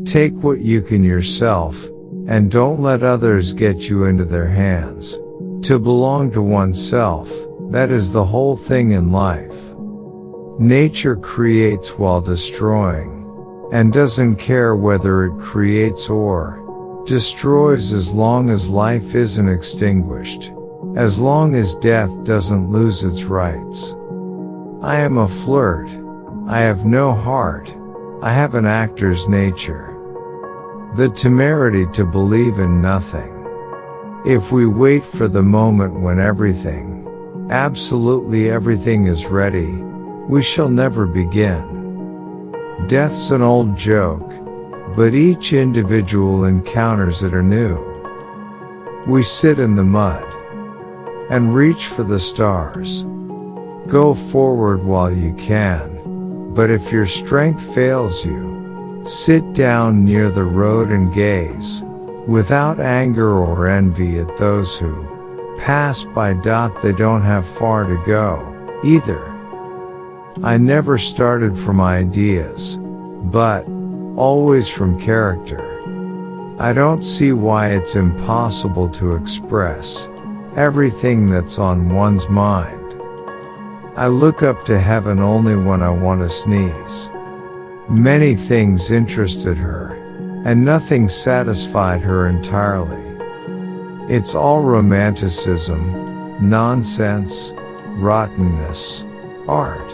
Take what you can yourself, and don't let others get you into their hands. To belong to oneself, that is the whole thing in life. Nature creates while destroying, and doesn't care whether it creates or destroys as long as life isn't extinguished, as long as death doesn't lose its rights. I am a flirt. I have no heart. I have an actor's nature. The temerity to believe in nothing. If we wait for the moment when everything, absolutely everything is ready, we shall never begin. Death's an old joke, but each individual encounters it anew. We sit in the mud and reach for the stars. Go forward while you can, but if your strength fails you, sit down near the road and gaze, without anger or envy at those who pass by. They don't have far to go, either. I never started from ideas, but always from character. I don't see why it's impossible to express everything that's on one's mind. I look up to heaven only when I want to sneeze. Many things interested her, and nothing satisfied her entirely. It's all romanticism, nonsense, rottenness, art.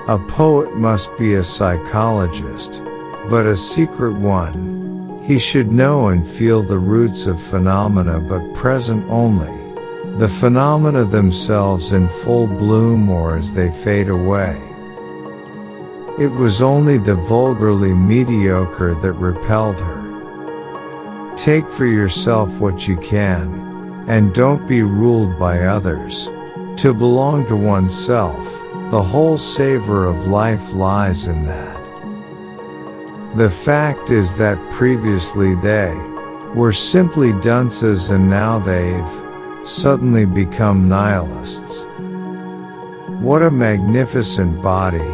A poet must be a psychologist, but a secret one. He should know and feel the roots of phenomena but present only, the phenomena themselves in full bloom or as they fade away. It was only the vulgarly mediocre that repelled her. Take for yourself what you can, and don't be ruled by others. To belong to oneself, the whole savor of life lies in that. The fact is that previously they were simply dunces and now they've suddenly become nihilists. What a magnificent body!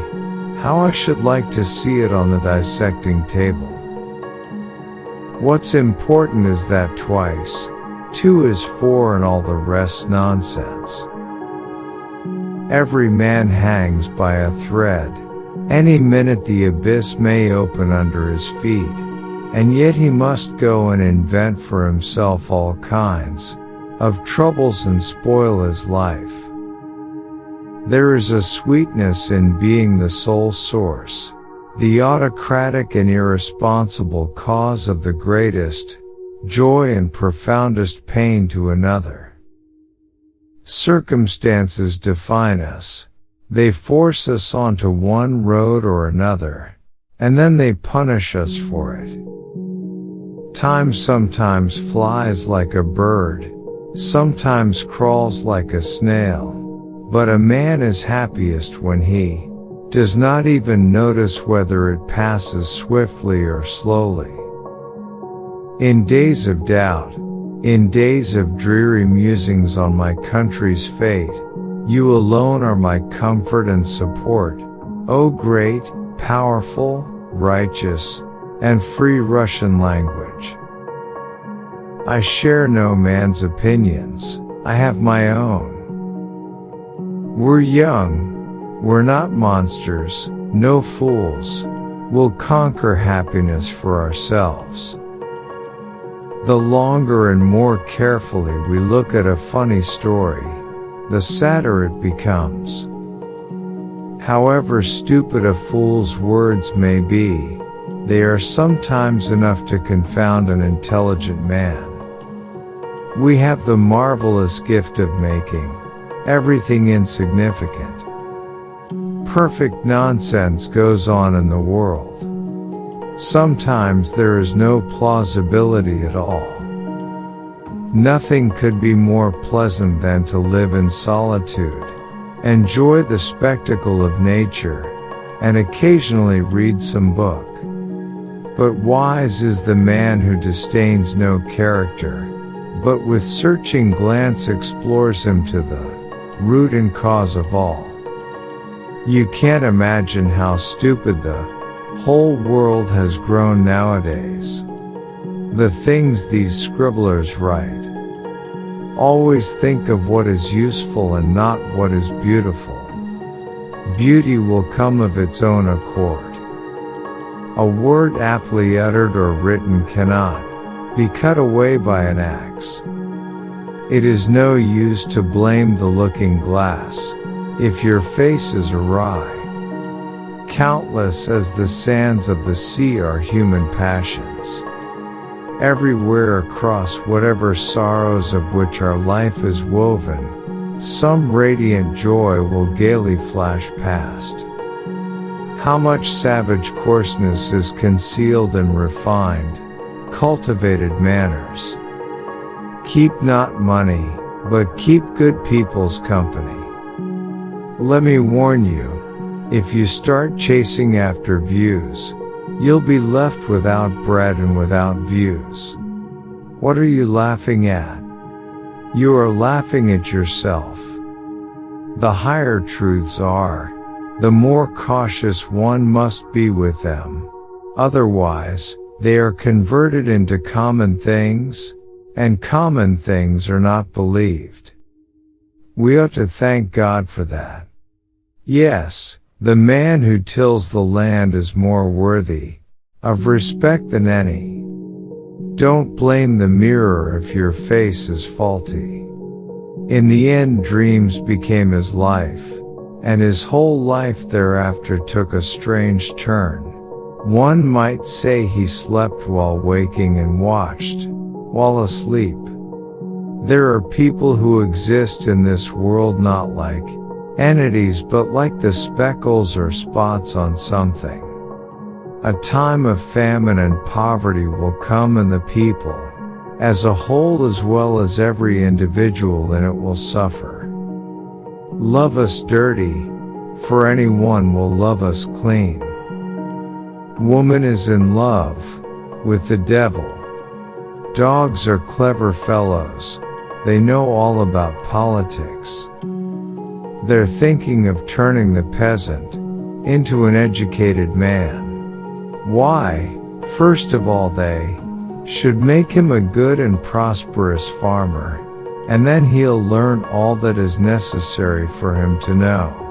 How I should like to see it on the dissecting table. What's important is that twice 2 is 4 and all the rest's nonsense. Every man hangs by a thread. Any minute the abyss may open under his feet, and yet he must go and invent for himself all kinds of troubles and spoil his life. There is a sweetness in being the sole source, the autocratic and irresponsible cause of the greatest joy and profoundest pain to another. Circumstances define us. They force us onto one road or another, and then they punish us for it. Time sometimes flies like a bird, sometimes crawls like a snail, but a man is happiest when he does not even notice whether it passes swiftly or slowly. In days of doubt, in days of dreary musings on my country's fate, you alone are my comfort and support, O great, powerful, righteous, and free Russian language. I share no man's opinions, I have my own. We're young, we're not monsters, no fools, we'll conquer happiness for ourselves. The longer and more carefully we look at a funny story, the sadder it becomes. However stupid a fool's words may be, they are sometimes enough to confound an intelligent man. We have the marvelous gift of making everything insignificant. Perfect nonsense goes on in the world. Sometimes there is no plausibility at all. Nothing could be more pleasant than to live in solitude, enjoy the spectacle of nature, and occasionally read some book. But wise is the man who disdains no character, but with searching glance explores him to the root and cause of all. You can't imagine how stupid the whole world has grown nowadays. The things these scribblers write. Always think of what is useful and not what is beautiful. Beauty will come of its own accord. A word aptly uttered or written cannot be cut away by an axe. It is no use to blame the looking glass if your face is awry. Countless as the sands of the sea are human passions. Everywhere across whatever sorrows of which our life is woven, some radiant joy will gaily flash past. How much savage coarseness is concealed in refined, cultivated manners. Keep not money, but keep good people's company. Let me warn you, if you start chasing after views, you'll be left without bread and without views. What are you laughing at? You are laughing at yourself. The higher truths are, the more cautious one must be with them. Otherwise, they are converted into common things, and common things are not believed. We ought to thank God for that. Yes, the man who tills the land is more worthy of respect than any. Don't blame the mirror if your face is faulty. In the end, dreams became his life, and his whole life thereafter took a strange turn. One might say he slept while waking and watched while asleep. There are people who exist in this world not like entities but like the speckles or spots on something. A time of famine and poverty will come, and the people, as a whole as well as every individual in it, will suffer. Love us dirty, for anyone will love us clean. Woman is in love with the devil. Dogs are clever fellows, they know all about politics. They're thinking of turning the peasant into an educated man. Why, first of all they should make him a good and prosperous farmer, and then he'll learn all that is necessary for him to know.